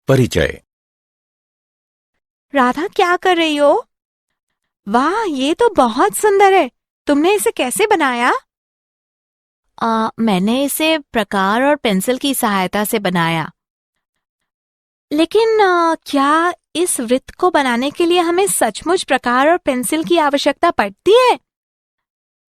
परिचय। राधा, क्या कर रही हो? वाह, ये तो बहुत सुंदर है। तुमने इसे कैसे बनाया? मैंने इसे प्रकार और पेंसिल की सहायता से बनाया। लेकिन क्या इस वृत्त को बनाने के लिए हमें सचमुच प्रकार और पेंसिल की आवश्यकता पड़ती है?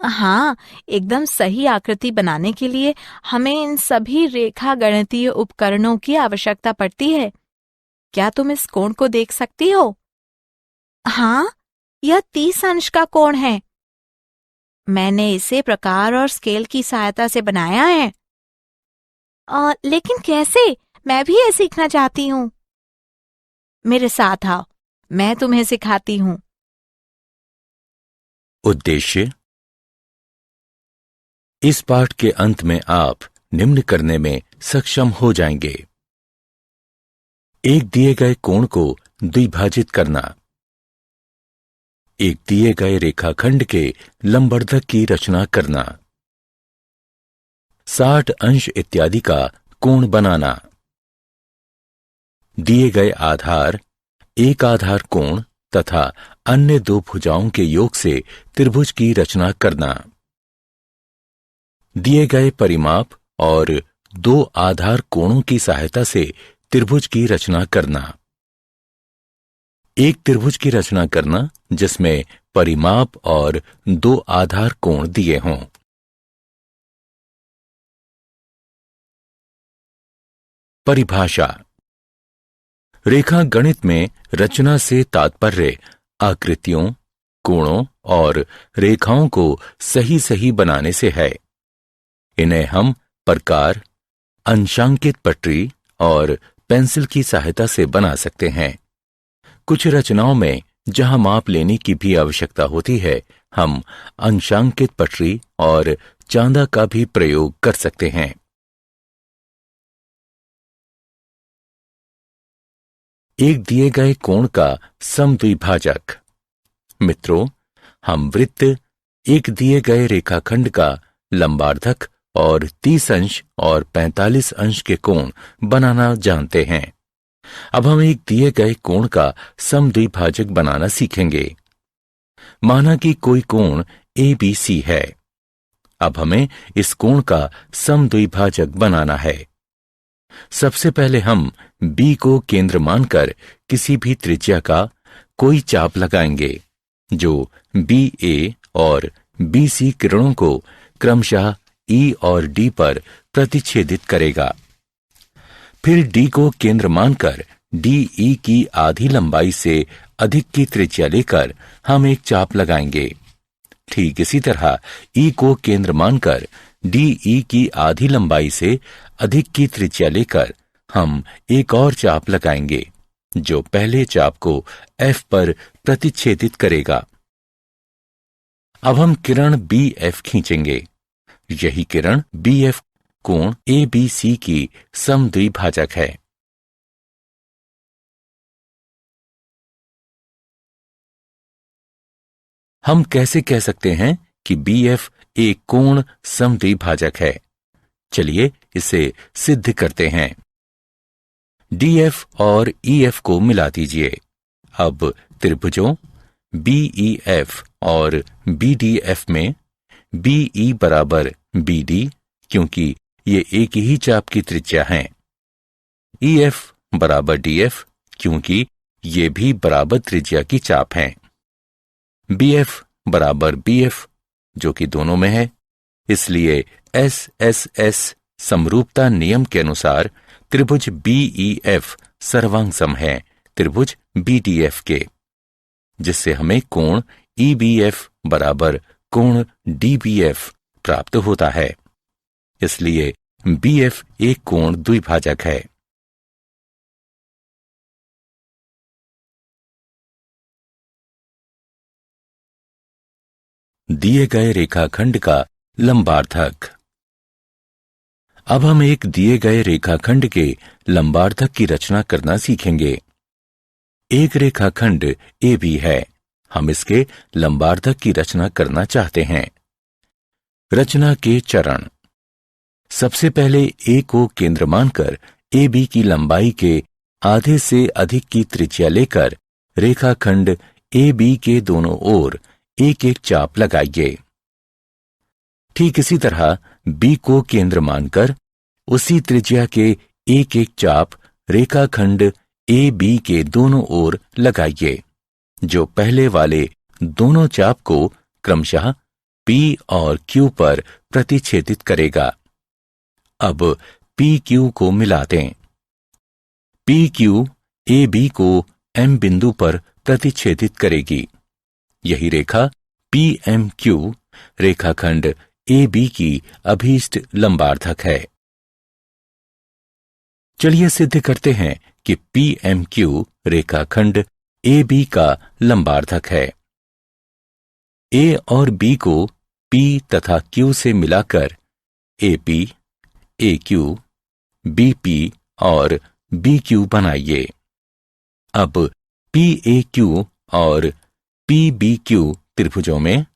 हाँ, एकदम सही आकृति बनाने के लिए हमें इन सभी रेखा गणितीय उपकरणों की आवश्यकता पड़ती है। क्या तुम इस कोण को देख सकती हो? हाँ, यह 30 अंश का कोण है। मैंने इसे प्रकार और स्केल की सहायता से बनाया है। लेकिन कैसे? मैं भी ये सीखना चाहती हूँ। मेरे साथ आओ, मैं तुम्हें सिखाती हूँ। उद्देश्य। इस पाठ के अंत में आप निम्न करने में सक्षम हो जाएंगे। एक दिए गए कोण को द्विभाजित करना, एक दिए गए रेखाखंड के लंबवर्धक की रचना करना, 60 अंश इत्यादि का कोण बनाना, दिए गए आधार, एक आधार कोण तथा अन्य दो भुजाओं के योग से त्रिभुज की रचना करना, दिए गए परिमाप और दो आधार कोणों की सहायता से त्रिभुज की रचना करना, एक त्रिभुज की रचना करना जिसमें परिमाप और दो आधार कोण दिए हों। परिभाषा। रेखा गणित में रचना से तात्पर्य आकृतियों, कोणों और रेखाओं को सही सही बनाने से है। इन्हें हम प्रकार, अंशांकित पटरी और पेंसिल की सहायता से बना सकते हैं। कुछ रचनाओं में जहां माप लेने की भी आवश्यकता होती है, हम अंशांकित पटरी और चांदा का भी प्रयोग कर सकते हैं। एक दिए गए कोण का समद्विभाजक। मित्रों, हम वृत्त, एक दिए गए रेखाखंड का लंबार्धक और 30 अंश और 45 अंश के कोण बनाना जानते हैं। अब हम एक दिए गए कोण का समद्विभाजक बनाना सीखेंगे। माना कि कोई कोण ABC है। अब हमें इस कोण का समद्विभाजक बनाना है। सबसे पहले हम B को केंद्र मानकर किसी भी त्रिज्या का कोई चाप लगाएंगे जो BA और BC किरणों को क्रमशः E और D पर प्रतिच्छेदित करेगा। फिर D को केंद्र मानकर DE की आधी लंबाई से अधिक की त्रिज्या लेकर हम एक चाप लगाएंगे। ठीक इसी तरह E को केंद्र मानकर DE की आधी लंबाई से अधिक की त्रिज्या लेकर हम एक और चाप लगाएंगे जो पहले चाप को F पर प्रतिच्छेदित करेगा। अब हम किरण BF खींचेंगे। यही किरण BF कोण ABC की समद्विभाजक है। हम कैसे कह सकते हैं कि BF एक कोण समद्विभाजक है? चलिए इसे सिद्ध करते हैं। DF और EF को मिला दीजिए। अब त्रिभुजों BEF और BDF में BE बराबर BD, क्योंकि ये एक ही चाप की त्रिज्या हैं। EF बराबर DF, क्योंकि ये भी बराबर त्रिज्या की चाप हैं। BF बराबर BF, जो कि दोनों में है। इसलिए SSS समरूपता नियम के अनुसार त्रिभुज BEF सर्वांग है त्रिभुज BDF के, जिससे हमें कोण EBF बराबर कोण DBF प्राप्त होता है। इसलिए BF एक कोण द्विभाजक है। दिए गए रेखाखंड का लंबार्धक। अब हम एक दिए गए रेखाखंड के लंबार्धक की रचना करना सीखेंगे। एक रेखाखंड AB है। हम इसके लंबार्धक की रचना करना चाहते हैं। रचना के चरण। सबसे पहले ए को केंद्र मानकर ए बी की लंबाई के आधे से अधिक की त्रिज्या लेकर रेखाखंड ए बी के दोनों ओर एक एक चाप लगाइए। ठीक इसी तरह बी को केंद्र मानकर उसी त्रिज्या के एक एक चाप रेखाखंड ए बी के दोनों ओर लगाइए, जो पहले वाले दोनों चाप को क्रमशः P और Q पर प्रतिच्छेदित करेगा। अब PQ को मिला दें। PQ AB को M बिंदु पर प्रतिच्छेदित करेगी। यही रेखा PMQ रेखाखंड AB की अभीष्ट लंबार्धक है। चलिए सिद्ध करते हैं कि PMQ रेखाखंड AB का लंबार्धक है। A और B को P तथा Q से मिलाकर AP, AQ, BP और BQ बनाइए। अब PAQ और PBQ त्रिभुजों में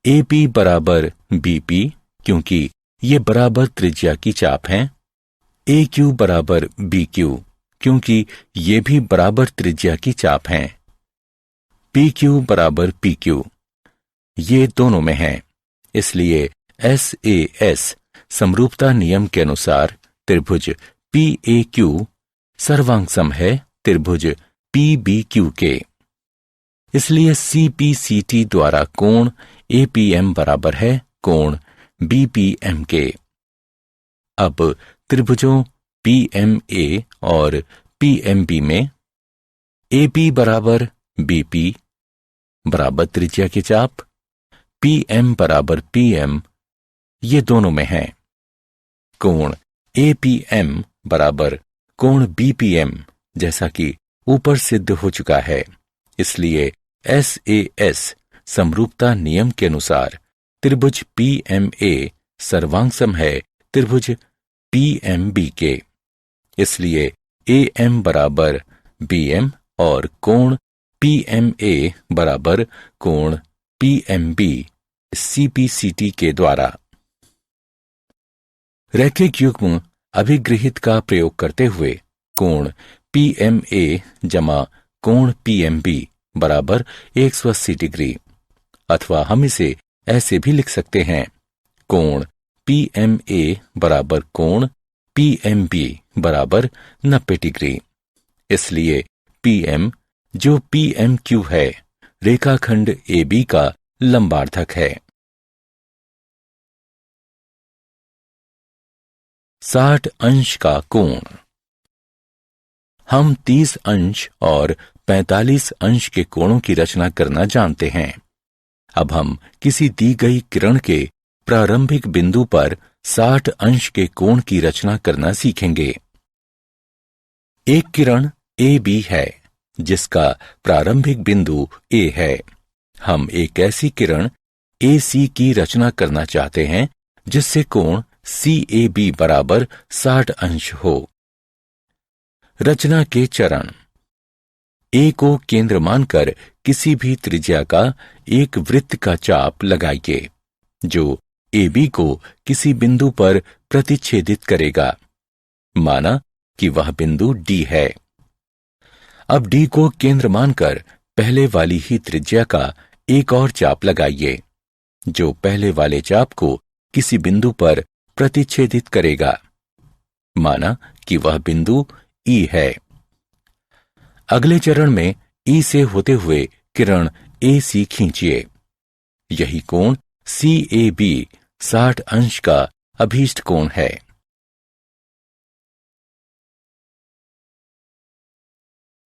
AP बराबर BP, क्योंकि ये बराबर त्रिज्या की चाप हैं। AQ बराबर BQ, क्योंकि ये भी बराबर त्रिज्या की चाप हैं। PQ बराबर PQ, ये दोनों में हैं। इसलिए SAS समरूपता नियम के अनुसार त्रिभुज PAQ सर्वांगसम है त्रिभुज PBQ के। इसलिए CPCT द्वारा कोण APM बराबर है कोण BPM के। अब त्रिभुजों PMA और PMB में AP बराबर BP बराबर त्रिज्या की चाप, PM बराबर PM, ये दोनों में हैं। कोण APM बराबर कोण BPM जैसा कि ऊपर सिद्ध हो चुका है। इसलिए SAS समरूपता नियम के अनुसार त्रिभुज PMA सर्वांगसम है त्रिभुज PMB के। इसलिए AM बराबर BM और कोण PMA बराबर कोण PMB CPCT के द्वारा। रैखिक युग्म अभिगृहित का प्रयोग करते हुए कोण PMA जमा कोण PMB बराबर 180 डिग्री, अथवा हम इसे ऐसे भी लिख सकते हैं कोण PMA बराबर कोण PMB बराबर 90 डिग्री। इसलिए PM जो PMQ है रेखाखंड AB का लंबार्धक है। 60 अंश का कोण। हम 30 अंश और 45 अंश के कोणों की रचना करना जानते हैं। अब हम किसी दी गई किरण के प्रारंभिक बिंदु पर 60 अंश के कोण की रचना करना सीखेंगे। एक किरण AB है जिसका प्रारंभिक बिंदु A है। हम एक ऐसी किरण AC की रचना करना चाहते हैं जिससे कोण CAB बराबर 60 अंश हो। रचना के चरण। A को केंद्र मानकर किसी भी त्रिज्या का एक वृत्त का चाप लगाइए जो AB को किसी बिंदु पर प्रतिच्छेदित करेगा। माना कि वह बिंदु D है। अब D को केंद्र मानकर पहले वाली ही त्रिज्या का एक और चाप लगाइए जो पहले वाले चाप को किसी बिंदु पर प्रतिच्छेदित करेगा। माना कि वह बिंदु E है। अगले चरण में E से होते हुए किरण AC खींचिए। यही कोण CAB 60 अंश का अभीष्ट कोण है।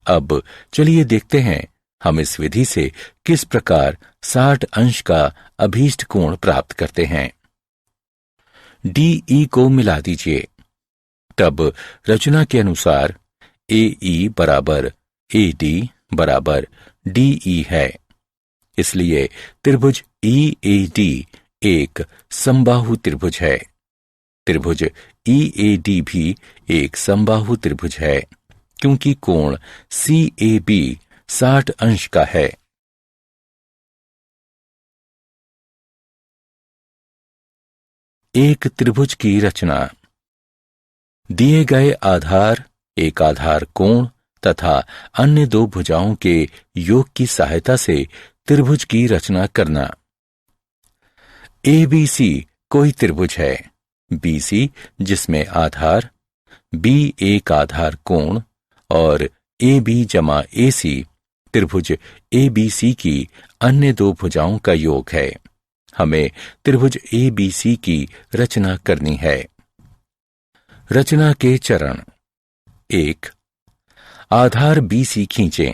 अब चलिए देखते हैं हम इस विधि से किस प्रकार 60 अंश का अभीष्ट कोण प्राप्त करते हैं। DE को मिला दीजिए। तब रचना के अनुसार AE बराबर AD बराबर DE है। इसलिए त्रिभुज EAD एक समबाहु त्रिभुज है। त्रिभुज EAD भी एक समबाहु त्रिभुज है क्योंकि कोण CAB 60 अंश का है। एक त्रिभुज की रचना। दिए गए आधार, एक आधार कोण तथा अन्य दो भुजाओं के योग की सहायता से त्रिभुज की रचना करना। ABC कोई त्रिभुज है। BC जिसमें आधार B एक आधार कोण और AB जमा AC त्रिभुज ABC की अन्य दो भुजाओं का योग है। हमें त्रिभुज ABC की रचना करनी है। रचना के चरण। 1. आधार BC खींचें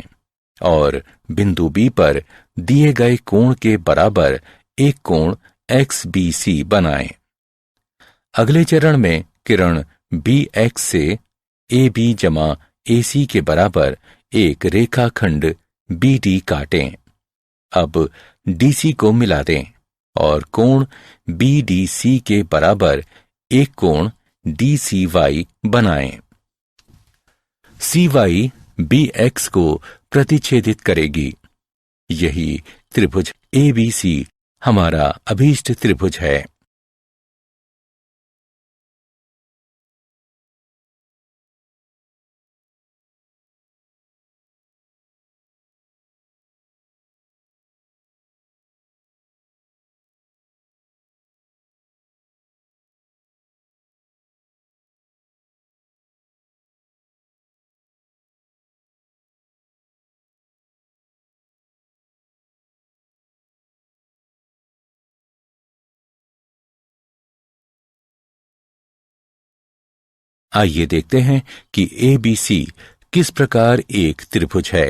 और बिंदु B पर दिए गए कोण के बराबर एक कोण XBC बनाएं। अगले चरण में किरण BX से AB जमा AC के बराबर एक रेखाखंड BD काटें। अब DC को मिला दें और कोण BDC के बराबर एक कोण DCY बनाएं। CY BX को प्रतिच्छेदित करेगी। यही त्रिभुज ABC हमारा अभीष्ट त्रिभुज है। आइए देखते हैं कि ABC किस प्रकार एक त्रिभुज है।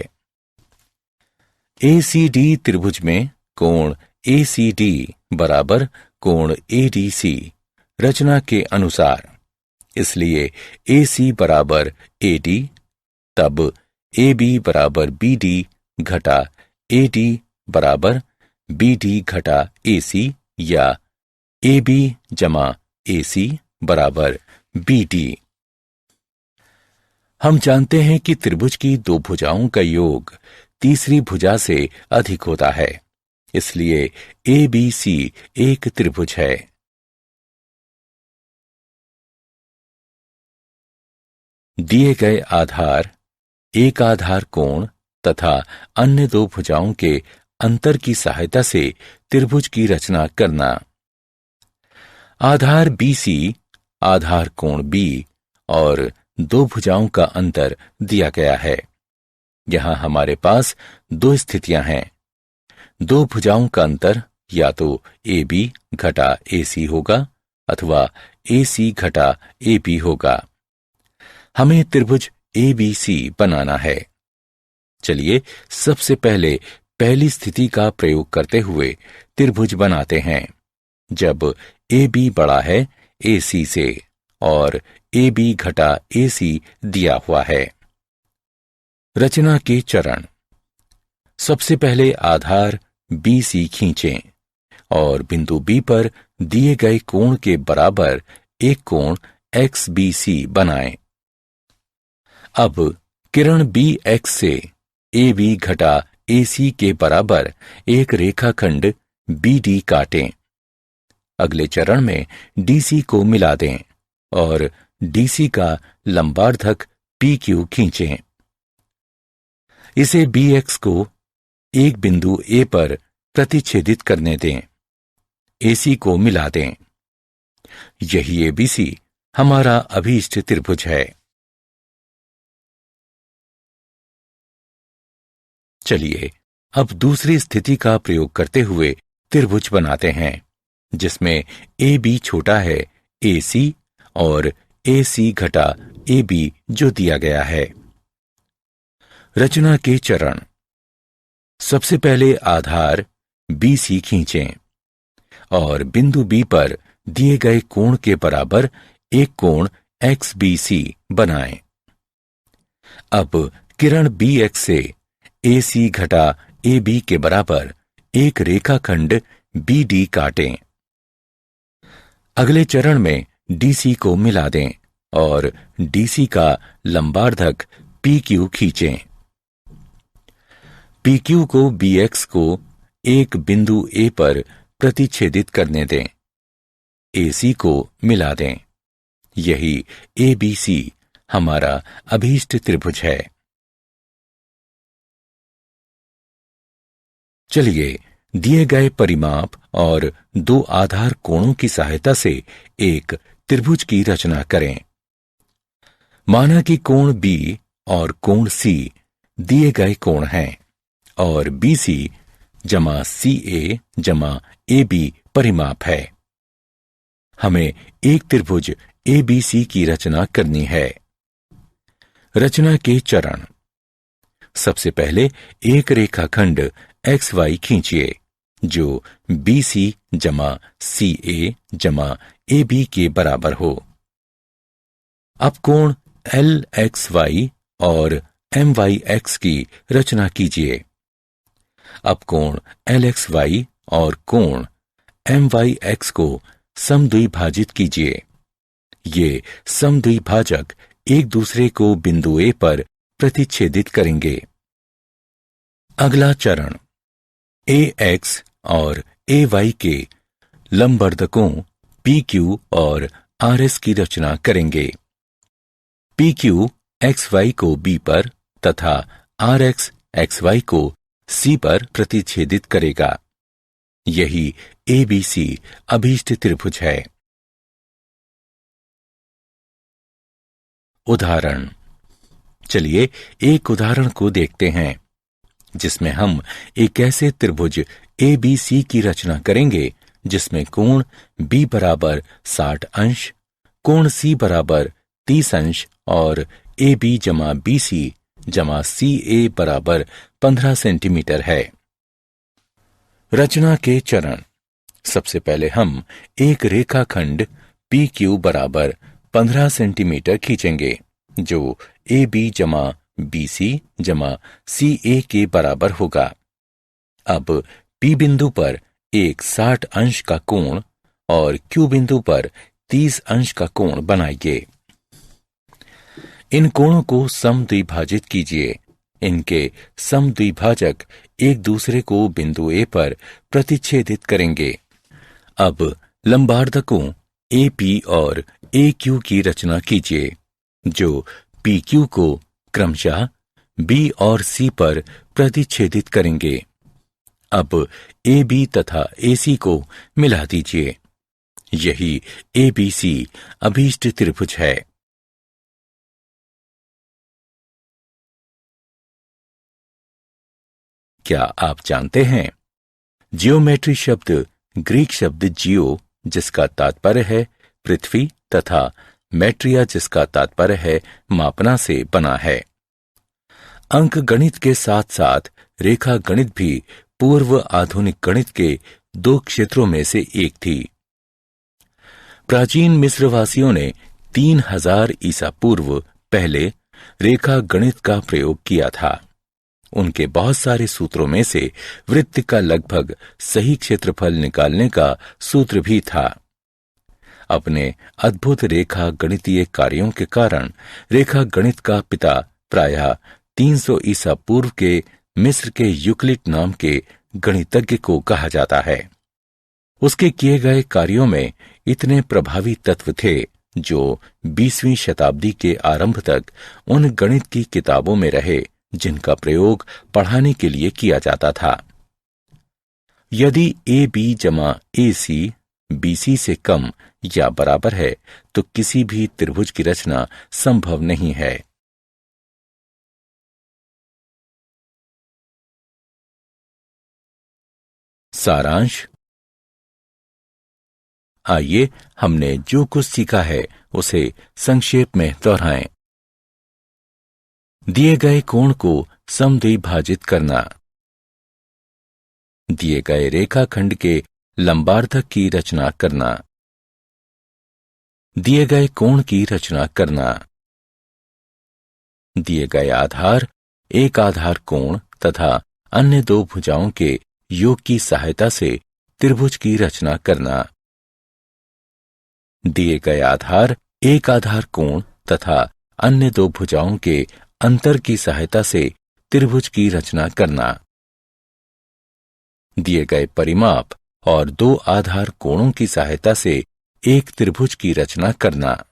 ACD त्रिभुज में कोण ACD बराबर कोण ADC रचना के अनुसार, इसलिए AC बराबर AD, तब AB बराबर BD घटा AD बराबर BD घटा AC या AB जमा AC बराबर BD। हम जानते हैं कि त्रिभुज की दो भुजाओं का योग तीसरी भुजा से अधिक होता है, इसलिए ABC एक त्रिभुज है। दिए गए आधार, एक आधार कोण तथा अन्य दो भुजाओं के अंतर की सहायता से त्रिभुज की रचना करना। आधार BC, आधार कोण B और दो भुजाओं का अंतर दिया गया है। यहां हमारे पास दो स्थितियां हैं। दो भुजाओं का अंतर या तो AB घटा AC होगा अथवा AC घटा AB होगा। हमें त्रिभुज ABC बनाना है। चलिए सबसे पहले पहली स्थिति का प्रयोग करते हुए त्रिभुज बनाते हैं, जब AB बड़ा है AC से और AB घटा AC दिया हुआ है। रचना के चरण। सबसे पहले आधार BC खींचें और बिंदु B पर दिए गए कोण के बराबर एक कोण XBC बनाएं। अब किरण BX से AB घटा AC के बराबर एक रेखाखंड BD काटें। अगले चरण में DC को मिला दें और DC का लंबार्धक PQ खींचें। इसे BX को एक बिंदु A पर प्रतिच्छेदित करने दें। AC को मिला दें। यही ABC हमारा अभीष्ट त्रिभुज है। चलिए अब दूसरी स्थिति का प्रयोग करते हुए त्रिभुज बनाते हैं, जिसमें AB छोटा है AC और AC घटा AB जो दिया गया है। रचना के चरण। सबसे पहले आधार BC खींचें और बिंदु B पर दिए गए कोण के बराबर एक कोण XBC बनाएं। अब किरण BX से AC घटा AB के बराबर एक रेखाखंड BD काटें। अगले चरण में DC को मिला दें और DC का लंबार्धक PQ खींचें। PQ को BX को एक बिंदु A पर प्रतिच्छेदित करने दें। AC को मिला दें। यही ABC हमारा अभीष्ट त्रिभुज है। चलिए दिए गए परिमाप और दो आधार कोणों की सहायता से एक त्रिभुज की रचना करें। माना कि कोण B और कोण C दिए गए कोण हैं और BC जमा CA जमा AB परिमाप है। हमें एक त्रिभुज ABC की रचना करनी है। रचना के चरण। सबसे पहले एक रेखाखंड XY खींचिए जो BC जमा CA जमा AB के बराबर हो। अब कोण LXY और MYX की रचना कीजिए। अब कोण LXY और कोण MYX को समद्विभाजित कीजिए। ये समद्विभाजक एक दूसरे को बिंदु A पर प्रतिच्छेदित करेंगे। अगला चरण AX और AY के लंबवर्धकों PQ और RS की रचना करेंगे। PQ XY को B पर तथा RX XY को C पर प्रतिच्छेदित करेगा। यही ABC अभीष्ट त्रिभुज है। उदाहरण। चलिए एक उदाहरण को देखते हैं जिसमें हम एक ऐसे त्रिभुज ABC की रचना करेंगे जिसमें कोण B बराबर 60 अंश, कोण C बराबर 30 अंश और AB जमा BC जमा CA बराबर 15 सेंटीमीटर है। रचना के चरण। सबसे पहले हम एक रेखाखंड PQ बराबर 15 सेंटीमीटर खींचेंगे जो AB जमा BC जमा CA के बराबर होगा। अब P बिंदु पर एक 60 अंश का कोण और Q बिंदु पर 30 अंश का कोण बनाइए। इन कोणों को समद्विभाजित कीजिए। इनके समद्विभाजक एक दूसरे को बिंदु A पर प्रतिच्छेदित करेंगे। अब लंबवर्धकों AP और AQ की रचना कीजिए जो PQ को क्रमशः B और C पर प्रतिच्छेदित करेंगे। अब AB तथा AC को मिला दीजिए। यही ABC अभीष्ट त्रिभुज है। क्या आप जानते हैं जियोमेट्री शब्द ग्रीक शब्द जियो जिसका तात्पर्य है पृथ्वी तथा मैट्रिया जिसका तात्पर्य है मापना से बना है। अंक गणित के साथ साथ रेखा गणित भी पूर्व आधुनिक गणित के दो क्षेत्रों में से एक थी। प्राचीन मिस्रवासियों ने 3000 ईसा पूर्व पहले रेखा गणित का प्रयोग किया था। उनके बहुत सारे सूत्रों में से वृत्त का लगभग सही क्षेत्रफल निकालने का सूत्र भी था। अपने अद्भुत रेखा गणितीय कार्यों के कारण रेखा गणित का पिता प्रायः 300 ईसा पूर्व के मिस्र के यूक्लिड नाम के गणितज्ञ को कहा जाता है। उसके किए गए कार्यों में इतने प्रभावी तत्व थे जो 20वीं शताब्दी के आरंभ तक उन गणित की किताबों में रहे जिनका प्रयोग पढ़ाने के लिए किया जाता था। यदि AB जमा AC BC से कम या बराबर है तो किसी भी त्रिभुज की रचना संभव नहीं है। सारांश। आइए हमने जो कुछ सीखा है उसे संक्षेप में दोहराएं। दिए गए कोण को समद्विभाजित करना, दिए गए रेखाखंड के लंबार्धक की रचना करना, दिए गए कोण की रचना करना, दिए गए आधार एक आधार कोण तथा अन्य दो भुजाओं के योग की सहायता से त्रिभुज की रचना करना, दिए गए आधार एक आधार कोण तथा अन्य दो भुजाओं के अंतर की सहायता से त्रिभुज की रचना करना, दिए गए परिमाप और दो आधार कोणों की सहायता से एक त्रिभुज की रचना करना।